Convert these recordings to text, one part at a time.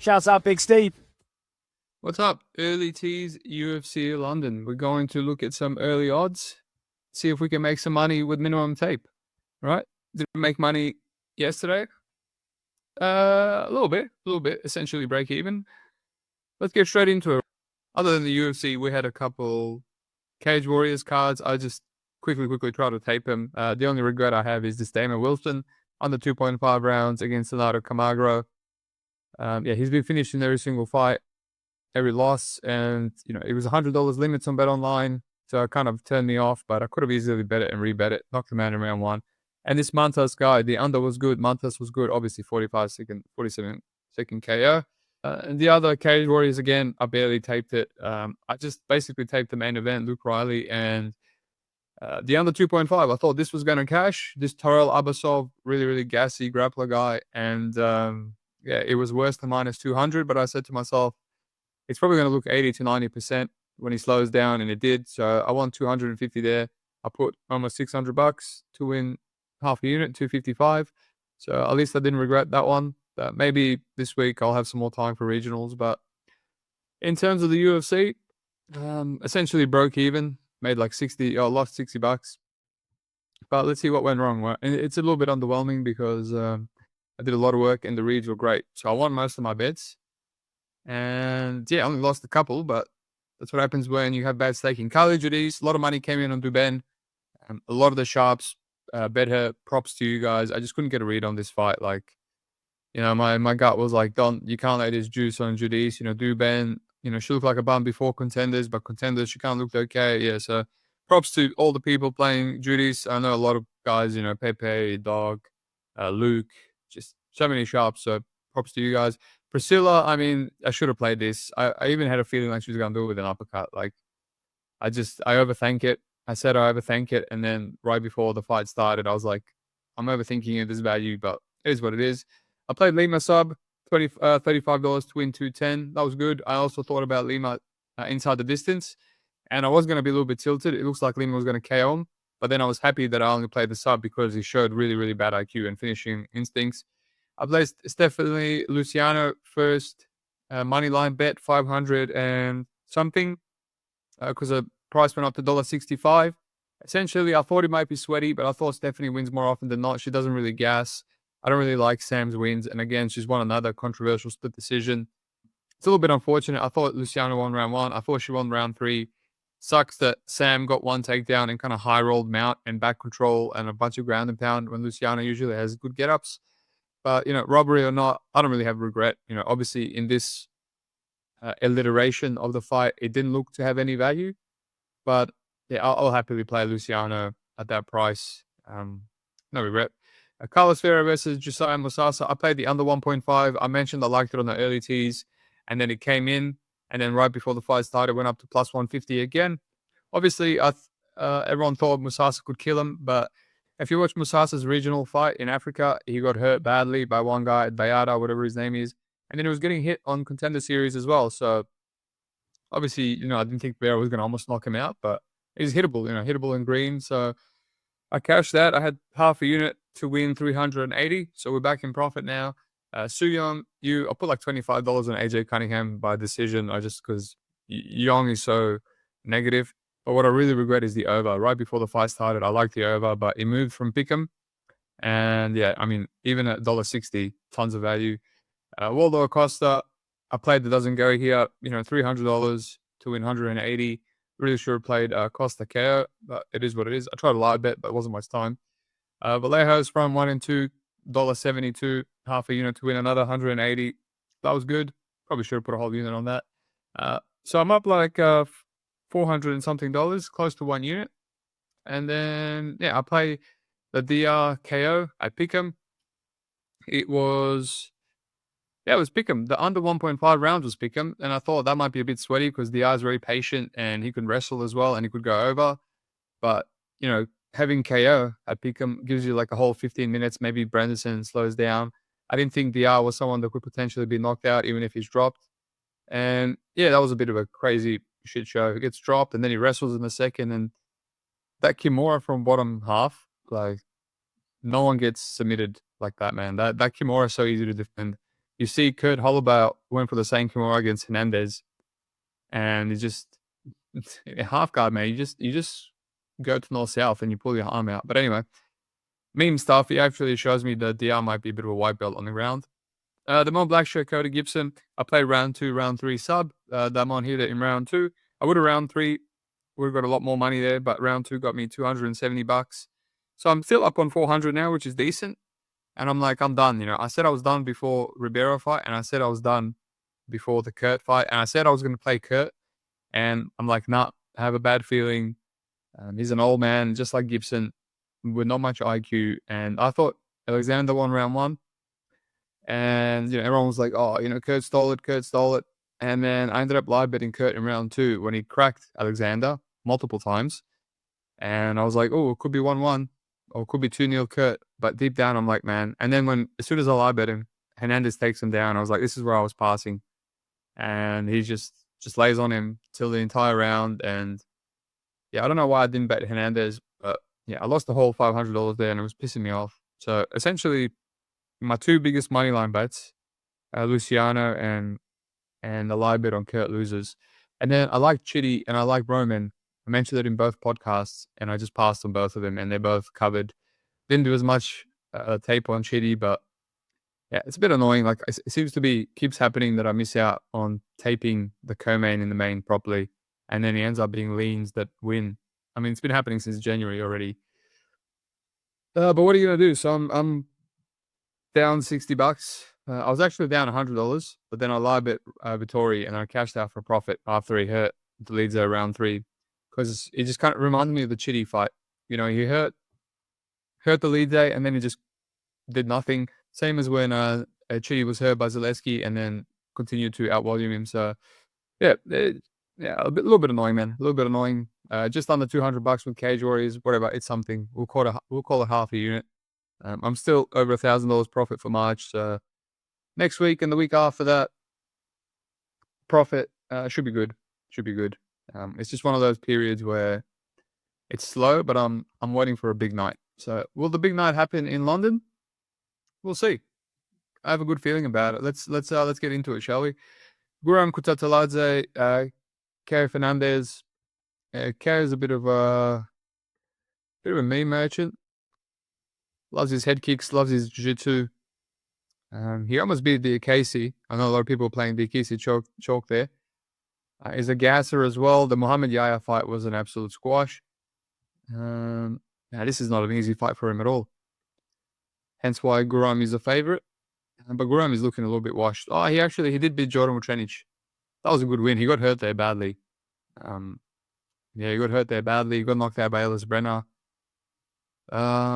Shouts out Big Steve. What's up? Early tease UFC London. We're going to look at some early odds, see if we can make some money with minimum tape. Right? Did we make money yesterday? A little bit. Essentially break even. Let's get straight into it. Other than the UFC, we had a couple Cage Warriors cards. I just quickly try to tape him. The only regret I have is this Damon Wilson under 2.5 rounds against Thainara Camargo. He's been finishing every single fight, every loss, and it was $100 limits on Bet Online, so it kind of turned me off. But I could have easily bet it and rebet it. Knocked him out in round one. And this Santos guy, the under was good. Santos was good. Obviously, 47 second KO. And the other Cage Warriors, again, I barely taped it. I just basically taped the main event, Luke Riley, and the under 2.5. I thought this was going to cash. This Torel Abasov, really gassy grappler guy. And it was worse than minus 200. But I said to myself, it's probably going to look 80 to 90% when he slows down, and it did. So I won 250 there. I put almost $600 to win half a unit, 255. So at least I didn't regret that one. Maybe this week I'll have some more time for regionals. But in terms of the UFC, essentially broke even, made like lost $60. But let's see what went wrong. And it's a little bit underwhelming because I did a lot of work and the reads were great. So I won most of my bets. And I only lost a couple, but that's what happens when you have bad staking. College Judies, a lot of money came in on Duben. A lot of the sharps bet her. Props to you guys. I just couldn't get a read on this fight. My gut was like, you can't let this juice on Judice. Duben, she looked like a bum before contenders, but contenders, she kind of looked okay. Yeah, so props to all the people playing Judice. I know a lot of guys, Pepe, Dog, Luke, just so many sharps. So props to you guys. Priscilla, I should have played this. I even had a feeling like she was going to do it with an uppercut. I overthink it. I said I overthink it. And then right before the fight started, I was like, I'm overthinking it. This value, but it is what it is. I played Lima sub, $35 to win 210. That was good. I also thought about Lima inside the distance. And I was going to be a little bit tilted. It looks like Lima was going to KO him. But then I was happy that I only played the sub because he showed really bad IQ and finishing instincts. I played Stephanie Luciano first money line bet, 500 and something, because the price went up to $1.65. Essentially, I thought it might be sweaty, but I thought Stephanie wins more often than not. She doesn't really gas. I don't really like Sam's wins. And again, she's won another controversial split decision. It's a little bit unfortunate. I thought Luciano won round one. I thought she won round three. Sucks that Sam got one takedown and kind of high-rolled mount and back control and a bunch of ground and pound when Luciano usually has good get-ups. But, robbery or not, I don't really have regret. Obviously in this alliteration of the fight, it didn't look to have any value. But, I'll happily play Luciano at that price. No regret. Carlos Ferreira versus Josiah Musasa. I played the under 1.5. I mentioned I liked it on the early tees. And then it came in. And then right before the fight started, went up to plus 150 again. Obviously, everyone thought Musasa could kill him. But if you watch Musasa's regional fight in Africa, he got hurt badly by one guy, Bayada, whatever his name is. And then he was getting hit on Contender Series as well. So, obviously, I didn't think Bayada was going to almost knock him out. But he's hittable, hittable in green. So, I cashed that. I had half a unit to win 380. So, we're back in profit now. Suyong, I put like $25 on AJ Cunningham by decision, just because Yong is so negative. But what I really regret is the over. Right before the fight started, I liked the over, but it moved from Pick'em. And even at $1.60, tons of value. Waldo Acosta, I played the doesn't go here, $300 to win 180. Really should have played Costa KO, but it is what it is. I tried a live bet, but it wasn't much time. Vallejo's from 1 and 2, $1.72, half a unit to win another 180. That was good. Probably should have put a whole unit on that. So I'm up like 400 and something dollars, close to 1 unit. And then, I play the DR KO. I pick him. It was Pick'em. The under 1.5 rounds was Pick'em. And I thought that might be a bit sweaty because DR is very patient and he can wrestle as well and he could go over. But, having KO at Pick'em gives you like a whole 15 minutes. Maybe Branderson slows down. I didn't think DR was someone that could potentially be knocked out even if he's dropped. And that was a bit of a crazy shit show. He gets dropped and then he wrestles in the second. And that Kimura from bottom half, like no one gets submitted like that, man. That Kimura is so easy to defend. you see Kurt Holloway went for the same Kimura against Fernandes, and he just half guard, man. You just go to north south and you pull your arm out. But anyway, meme stuff. He actually shows me that DR might be a bit of a white belt on the ground. The Mon Black shirt, Cody Gibson. I played round 2, round 3 sub. Damon hit it in round 2. I would have round 3 would have got a lot more money there, but round 2 got me $270. So I'm still up on 400 now, which is decent. And I'm like, I'm done. I said I was done before Ribeiro fight, and I said I was done before the Kurt fight, and I said I was going to play Kurt, and I'm like, nah, I have a bad feeling. He's an old man, just like Gibson, with not much IQ. And I thought Alexander won round 1. And, everyone was like, oh, Kurt stole it. And then I ended up live betting Kurt in round 2 when he cracked Alexander multiple times. And I was like, oh, it could be 1-1 or it could be 2-0 Kurt. But deep down, I'm like, man. And then as soon as I live bet him, Hernandez takes him down. I was like, this is where I was passing. And he just lays on him till the entire round. And yeah, I don't know why I didn't bet Hernandez, but yeah, I lost the whole $500 there and it was pissing me off. So essentially, my 2 biggest moneyline bets, Luciano and the live bet on Kurt loses. And then I like Chitty and I like Roman. I mentioned it in both podcasts and I just passed on both of them and they're both covered. Didn't do as much tape on Chitty, but yeah, it's a bit annoying. Like it seems to keeps happening that I miss out on taping the co-main in the main properly. And then it ends up being leans that win. I mean, it's been happening since January already. But what are you going to do? So I'm down $60. I was actually down $100, but then I live bet Vittori and I cashed out for a profit after he hurt the leads at round 3 because it just kind of reminded me of the Chitty fight. He hurt the lead day and then he just did nothing. Same as when Chitty was hurt by Zaleski and then continued to outvolume him. So yeah, a little bit annoying, man. A little bit annoying. Just under $200 with Cage Warriors, whatever. It's something. We'll call it half a unit. I'm still over $1,000 profit for March. So next week and the week after that, profit should be good. It's just one of those periods where it's slow, but I'm waiting for a big night. So will the big night happen in London? We'll see. I have a good feeling about it. Let's get into it, shall we? Guram, Kutateladze, Kaue Fernandes. Kaue is a bit of a meme merchant. Loves his head kicks, loves his jiu-jitsu. He almost beat the Casey. I know a lot of people playing the Casey chalk there. He's a gasser as well. The Muhammad Yahya fight was an absolute squash. Now this is not an easy fight for him at all. Hence why Guram is a favorite. But Guram is looking a little bit washed. Oh, he did beat Jordan Vucenic. That was a good win. He got hurt there badly. He got hurt there badly. He got knocked out by Ellis Brenner.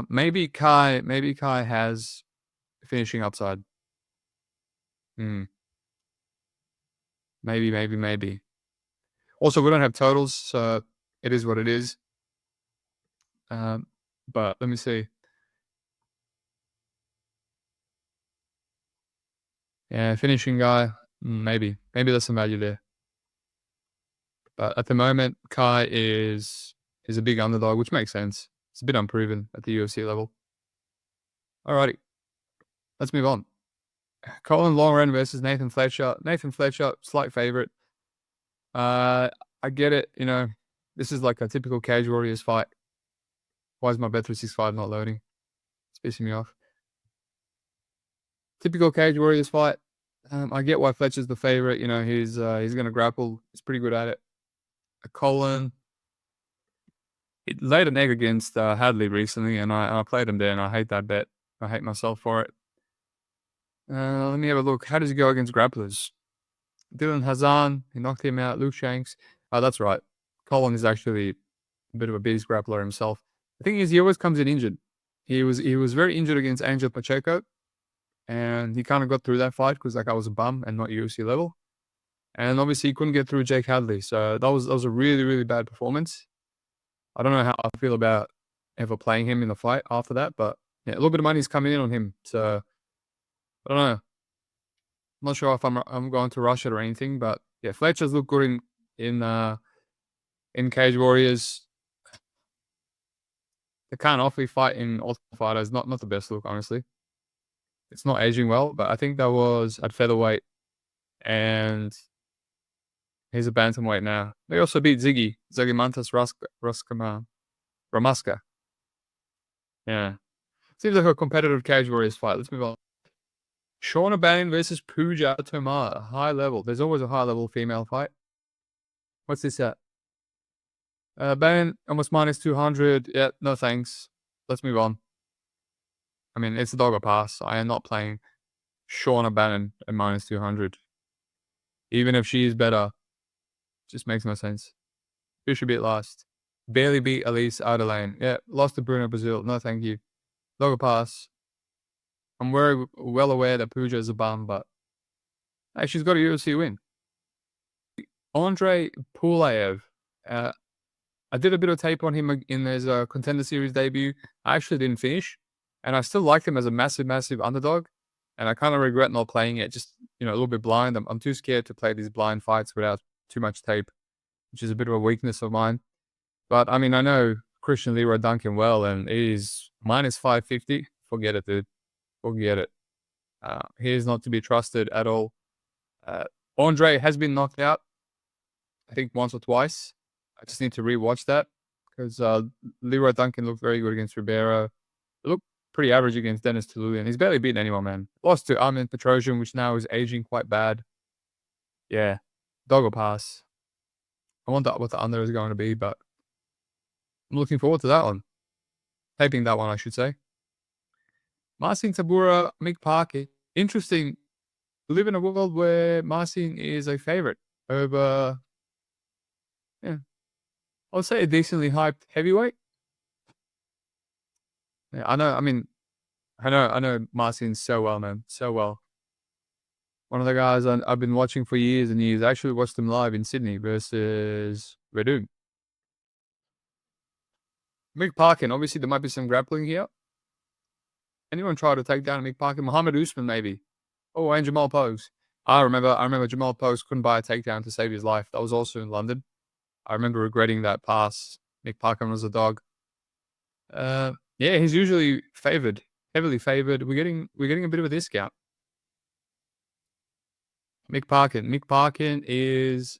Maybe Kai has finishing upside. Maybe. Also, we don't have totals, so it is what it is. But let me see. Yeah, finishing guy, maybe there's some value there. But at the moment, Kai is a big underdog, which makes sense. It's a bit unproven at the UFC level. Alrighty, let's move on. Caolan Loughran versus Nathan Fletcher. Nathan Fletcher, slight favorite. I get it. This is like a typical Cage Warriors fight. Why is my Bet365 not loading? It's pissing me off. Typical Cage Warriors fight. I get why Fletcher's the favorite. He's going to grapple. He's pretty good at it. Caolan, it laid an egg against Hadley recently, and I played him there, and I hate that bet. I hate myself for it. Let me have a look. How does he go against grapplers? Dylan Hazan, he knocked him out. Luke Shanks. Oh, that's right. Caolan is actually a bit of a beast grappler himself. The thing is, he always comes in injured. He was very injured against Angel Pacheco, and he kind of got through that fight because that guy was a bum and not UFC level. And obviously, he couldn't get through Jake Hadley. So that was a really, really bad performance. I don't know how I feel about ever playing him in the fight after that, but yeah, a little bit of money's coming in on him. So I don't know. I'm not sure if I'm going to rush it or anything, but yeah, Fletcher's look good in Cage Warriors. The Khan Offley fight in Ultimate Fighter is not the best look, honestly. It's not aging well, but I think that was at featherweight, and he's a bantamweight now. They also beat Zigimantas Ramaska. Yeah. Seems like a competitive Cage Warriors fight. Let's move on. Shauna Bannon versus Puja Tomar. High level. There's always a high level female fight. What's this at? Bannon almost minus 200. Yeah, no thanks. Let's move on. I mean, it's a dog or pass. I am not playing Shauna Bannon at minus 200. Even if she is better, just makes no sense. Who should beat last? Barely beat Elise Adelaine. Yeah, lost to Bruno Brazil. No thank you. Dog or pass. I'm very well aware that Puja is a bum, but hey, she's got a UFC win. Andrey Pulyaev. I did a bit of tape on him in his Contender Series debut. I actually didn't finish, and I still liked him as a massive, massive underdog. And I kind of regret not playing it, just a little bit blind. I'm too scared to play these blind fights without too much tape, which is a bit of a weakness of mine. But I mean, I know Christian Leroy Duncan well, and he's minus 550. Forget it, dude. Forget it. He is not to be trusted at all. Andrey has been knocked out, I think once or twice. I just need to rewatch that because Leroy Duncan looked very good against Ribeiro. It looked pretty average against Dennis Tululian. He's barely beaten anyone, man. Lost to Armin Petrosian, which now is aging quite bad. Yeah, dog or pass. I wonder what the under is going to be, but I'm looking forward to that one. Taping that one, I should say. Marcin Tybura, Mick Parkin. Interesting. We live in a world where Marcin is a favorite over, I would say a decently hyped heavyweight. Yeah, I know Marcin so well, man. So well. One of the guys I've been watching for years and years. I actually watched him live in Sydney versus Verdun. Mick Parkin, obviously there might be some grappling here. Anyone try to take down Mick Parkin? Muhammad Usman, maybe. Oh, and Jamal Pose. I remember Jamal Pose couldn't buy a takedown to save his life. That was also in London. I remember regretting that pass. Mick Parkin was a dog. Yeah, he's usually favored, heavily favored. We're getting a bit of a discount. Mick Parkin is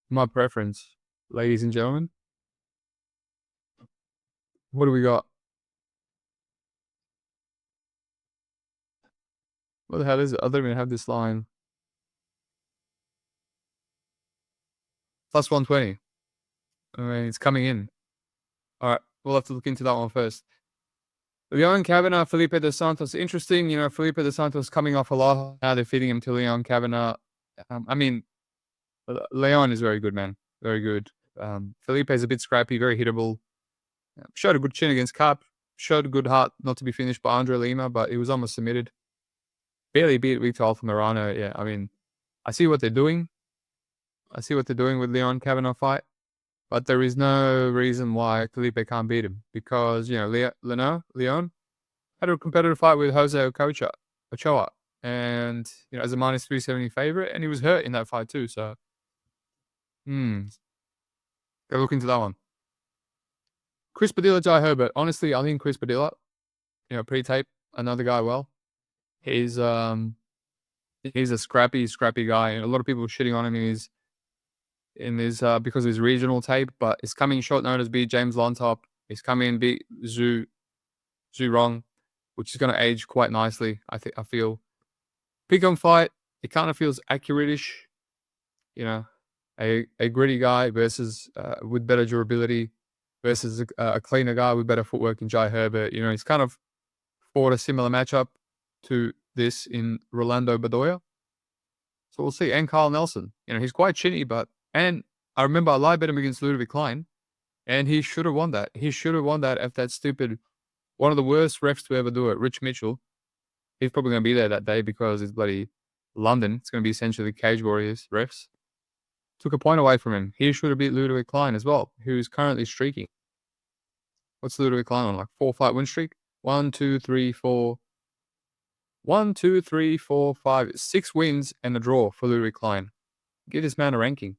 my preference, ladies and gentlemen. What do we got? What the hell is it? I don't even have this line. Plus 120. I mean, it's coming in. All right, we'll have to look into that one first. Leon Kavanagh, Felipe dos Santos. Interesting, Felipe dos Santos coming off a lot. Now they're feeding him to Leon Kavanagh. I mean, Leon is very good, man. Very good. Felipe is a bit scrappy, very hittable. Showed a good chin against Cup. Showed a good heart not to be finished by Andre Lima, but he was almost submitted. Barely beat Victor Altamirano. Yeah, I mean, I see what they're doing. I see what they're doing with Leon Kavanagh fight. But there is no reason why Felipe can't beat him. Because, Leon had a competitive fight with Jose Ochoa. And, as a minus 370 favorite. And he was hurt in that fight too. So, go look into that one. Chris Padilla, Jai Herbert. Honestly, I think Chris Padilla, pre-tape, another guy well. He's a scrappy guy. And a lot of people shitting on him in his because of his regional tape, but he's coming short notice beat James Lontop. He's coming in beat Zhu Rong, which is going to age quite nicely. I feel. Pick on fight, it kind of feels accurate-ish. A gritty guy versus with better durability versus a cleaner guy with better footwork in Jai Herbert. He's kind of fought a similar matchup to this in Rolando Bedoya. So we'll see. And Carl Nelson. He's quite chinny, and I remember I live bet him against Ludovic Klein, and he should have won that. He should have won that if that stupid, one of the worst refs to ever do it, Rich Mitchell. He's probably going to be there that day because it's bloody London. It's going to be essentially Cage Warriors refs. Took a point away from him. He should have beat Ludovic Klein as well, who's currently streaking. What's Ludovic Klein on? Like 4-fight win streak? 1, 2, 3, 4. 1, 2, 3, 4, 5. 6 wins and a draw for Ludovic Klein. Give this man a ranking.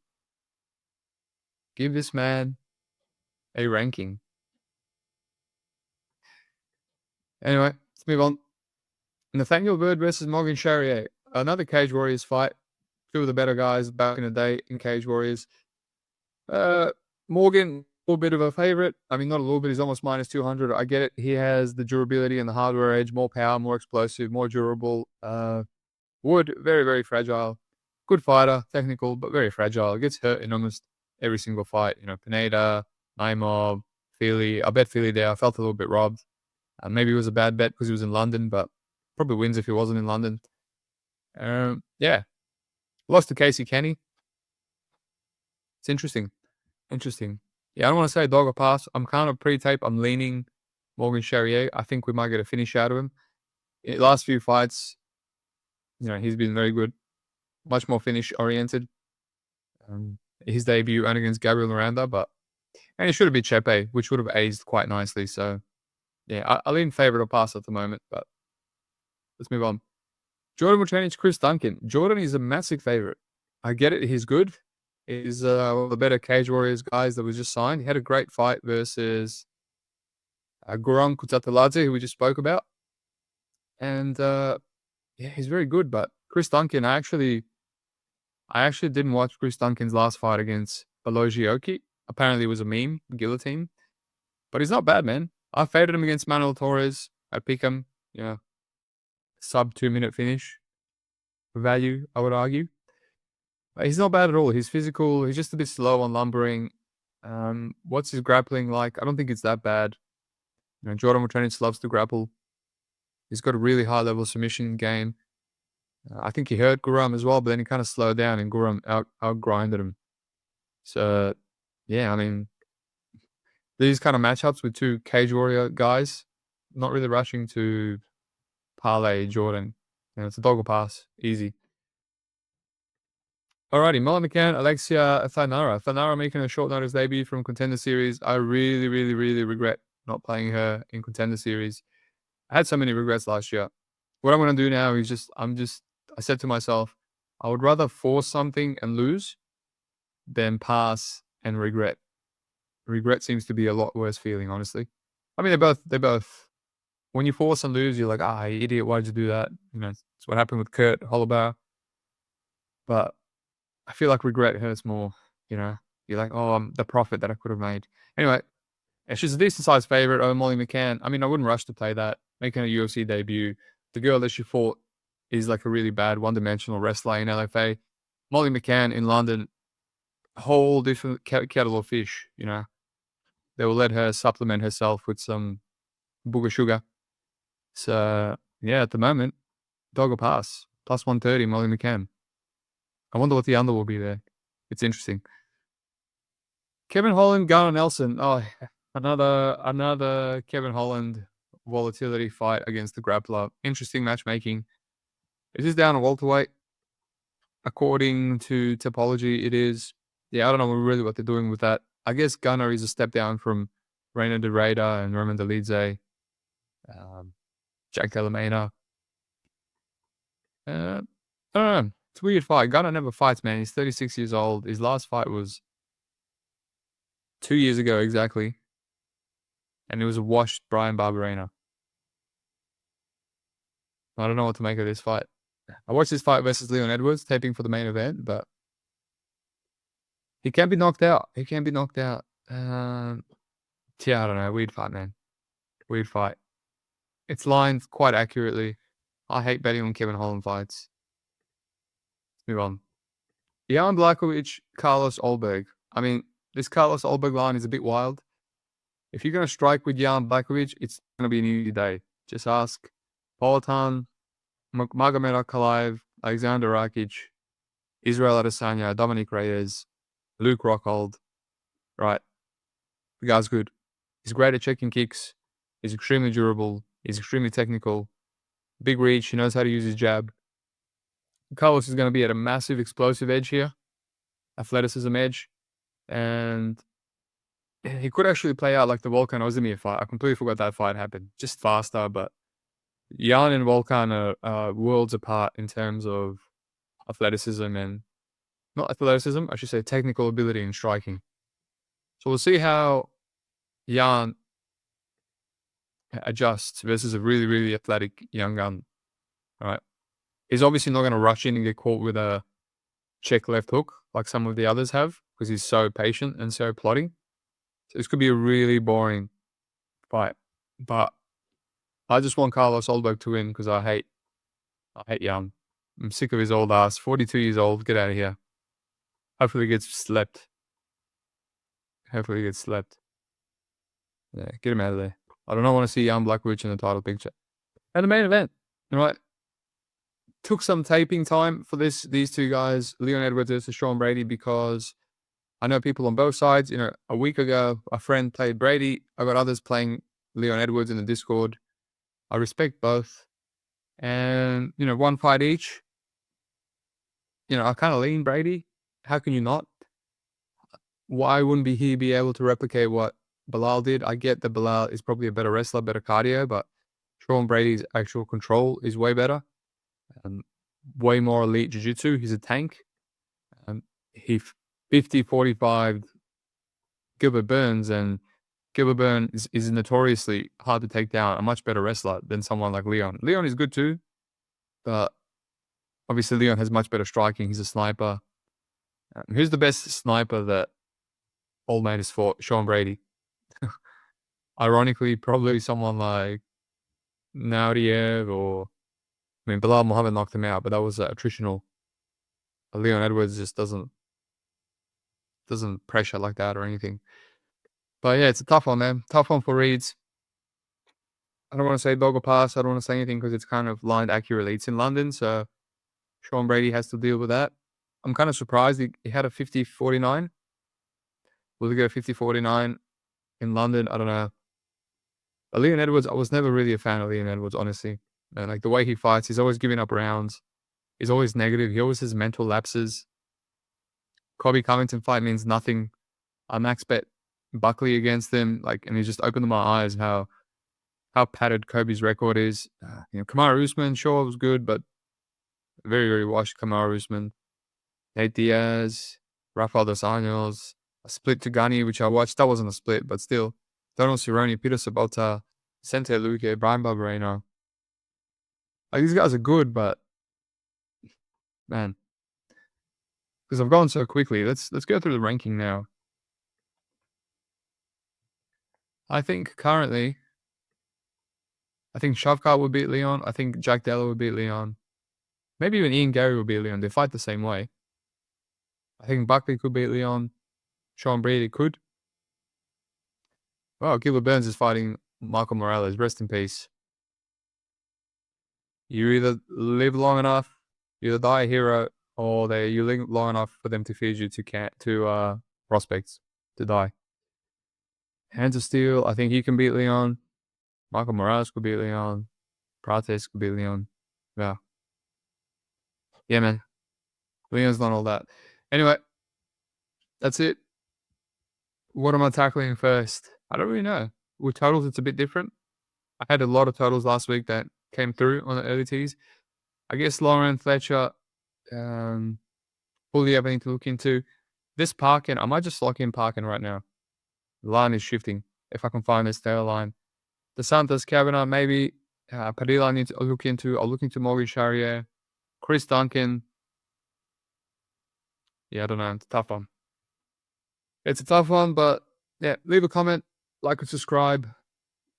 Give this man a ranking. Anyway, let's move on. Nathaniel versus Morgan Charriere. Another Cage Warriors fight. Two of the better guys back in the day in Cage Warriors. Morgan, a little bit of a favorite. I mean, not a little bit. He's almost minus 200. I get it. He has the durability and the hardware edge, more power, more explosive, more durable. Wood, very, very fragile. Good fighter, technical, but very fragile. Gets hurt in almost every single fight. You know, Pineda, Naimov, Feely. I bet Feely there. I felt a little bit robbed. Maybe it was a bad bet because he was in London, but probably wins if he wasn't in London. Yeah. Lost to Casey Kenny. It's interesting. Yeah, I don't want to say dog or pass. I'm kind of pre-tape. I'm leaning Morgan Charriere. I think we might get a finish out of him. In the last few fights, you know, he's been very good. Much more finish-oriented. His debut and against Gabriel Miranda, and he should have been Chepe, which would have aged quite nicely. So, yeah, I lean favorite or pass at the moment, but let's move on. Jordan Vucenic, Chris Duncan. Jordan is a massive favorite. I get it. He's good. He's one of the better Cage Warriors guys that was just signed. He had a great fight versus Guram Kutateladze, who we just spoke about. And, yeah, he's very good. But Chris Duncan, I actually didn't watch Chris Duncan's last fight against Balogioki. Apparently it was a meme, guillotine. But he's not bad, man. I faded him against Manuel Torres. I'd pick him, sub 2-minute finish value, I would argue. But he's not bad at all. He's physical. He's just a bit slow on lumbering. What's his grappling like? I don't think it's that bad. You know, Jordan Vucenic loves to grapple. He's got a really high level submission game. I think he hurt Guram as well, but then he kind of slowed down and Guram out-grinded him. So, yeah, I mean, these kind of matchups with two Cage Warrior guys, not really rushing to parlay Jordan. You know, it's a dog or pass. Easy. Alrighty, McCann, Alexia, Thainara. Thainara making a short notice debut from Contender Series. I really, really, really regret not playing her in Contender Series. I had so many regrets last year. What I'm going to do now is I said to myself, I would rather force something and lose than pass and regret. Regret seems to be a lot worse feeling, honestly. I mean, they both, when you force and lose, you're like, you idiot, why'd you do that? You know, it's what happened with Kurt Holloway. But I feel like regret hurts more, you know. You're like, the profit that I could have made. Anyway, she's a decent-sized favorite over Molly McCann. I mean, I wouldn't rush to play that. Making a UFC debut. The girl that she fought is like a really bad one-dimensional wrestler in LFA. Molly McCann in London, a whole different kettle of fish, you know. They will let her supplement herself with some booger sugar. So, yeah, at the moment, dog or pass. Plus 130, Molly McCann. I wonder what the under will be there. It's interesting. Kevin Holland, Gunnar Nelson. Oh, another Kevin Holland volatility fight against the grappler. Interesting matchmaking. Is this down a welterweight? According to topology, it is. Yeah, I don't know really what they're doing with that. I guess Gunnar is a step down from Reina de Reyda and Roman Dolidze, Jack Delamena. I don't know. It's a weird fight. Gunnar never fights, man. He's 36 years old. His last fight was 2 years ago exactly. And it was a washed Brian Barberena. I don't know what to make of this fight. I watched this fight versus Leon Edwards, taping for the main event, but he can be knocked out. Yeah, I don't know. Weird fight, man. Weird fight. It's lined quite accurately. I hate betting on Kevin Holland fights. Let's move on. Jan Blachowicz, Carlos Olberg. I mean, this Carlos Olberg line is a bit wild. If you're going to strike with Jan Blachowicz, it's going to be an easy day. Just ask Politan, Magomed Ankalaev, Alexander Rakic, Israel Adesanya, Dominic Reyes, Luke Rockhold. Right. The guy's good. He's great at checking kicks. He's extremely durable. He's extremely technical. Big reach. He knows how to use his jab. Carlos is going to be at a massive explosive edge here. Athleticism edge. And he could actually play out like the Volkan Ozdemir fight. I completely forgot that fight happened. Just faster, but Jan and Volkan are worlds apart in terms of athleticism and not athleticism, I should say technical ability in striking. So we'll see how Jan adjusts versus a really, really athletic young gun. All right. He's obviously not going to rush in and get caught with a check left hook like some of the others have because he's so patient and so plotting. So this could be a really boring fight. But I just want Carlos Olberg to win because I hate Young. I'm sick of his old ass. 42 years old. Get out of here. Hopefully he gets slept. Hopefully he gets slept. Yeah, get him out of there. I don't want to see Young Blackwood in the title picture. And the main event, right? Took some taping time for these two guys, Leon Edwards versus Sean Brady, because I know people on both sides. You know, a week ago, a friend played Brady. I got others playing Leon Edwards in the Discord. I respect both. And, you know, one fight each. You know, I kind of lean Brady. How can you not? Why wouldn't he be able to replicate what Bilal did? I get that Bilal is probably a better wrestler, better cardio, but Sean Brady's actual control is way better. Way more elite jiu-jitsu. He's a tank. He 50-45 Gilbert Burns, and Gilbert Burns is notoriously hard to take down, a much better wrestler than someone like Leon. Leon is good too, but obviously Leon has much better striking. He's a sniper. Who's the best sniper that Old Man has fought? Sean Brady. Ironically, probably someone like Naudiev or... I mean, Bilal Muhammad knocked him out, but that was attritional. Leon Edwards just doesn't pressure like that or anything. But yeah, it's a tough one, man. Tough one for Reeds. I don't want to say dog or pass. I don't want to say anything because it's kind of lined accurately. It's in London, so Sean Brady has to deal with that. I'm kind of surprised he had a 50-49. Will he get a 50-49 in London? I don't know. But Leon Edwards, I was never really a fan of Leon Edwards, honestly. And like the way he fights, he's always giving up rounds. He's always negative. He always has mental lapses. Kobe Covington fight means nothing. I max bet Buckley against him, like, and he just opened my eyes how padded Kobe's record is. You know, Kamaru Usman, sure, was good, but very, very washed Kamaru Usman. Nate Diaz, Rafael dos Anjos, a split to Gunny, which I watched. That wasn't a split, but still. Donald Cerrone, Peter Sabota, Sente Luque, Brian Barberino. Like, these guys are good, but man, because I've gone so quickly. Let's go through the ranking now. I think currently, Shavkat would beat Leon. I think Jack Della would beat Leon. Maybe even Ian Gary would beat Leon. They fight the same way. I think Buckley could beat Leon. Sean Brady could. Well, Gilbert Burns is fighting Michael Morales. Rest in peace. You either live long enough, you either die a hero, or you live long enough for them to feed you to prospects to die. Hands of Steel, I think he can beat Leon. Michael Morales could beat Leon. Prates could beat Leon. Yeah. Yeah, man. Leon's not all that. Anyway, that's it. What am I tackling first? I don't really know. With totals, it's a bit different. I had a lot of totals last week that came through on the early tees. I guess Loughran, Fletcher, Pulyaev, I need to look into. This Parkin, I might just lock in Parkin right now. The line is shifting. If I can find this tail line. The Santos, Kavanagh, maybe. Padilla I need to look into. I'll look into Morgan Charriere. Chris Duncan. Yeah, I don't know. It's a tough one. It's a tough one, but yeah, leave a comment, like and subscribe,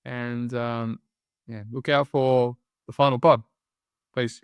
and yeah, look out for the final pod. Peace.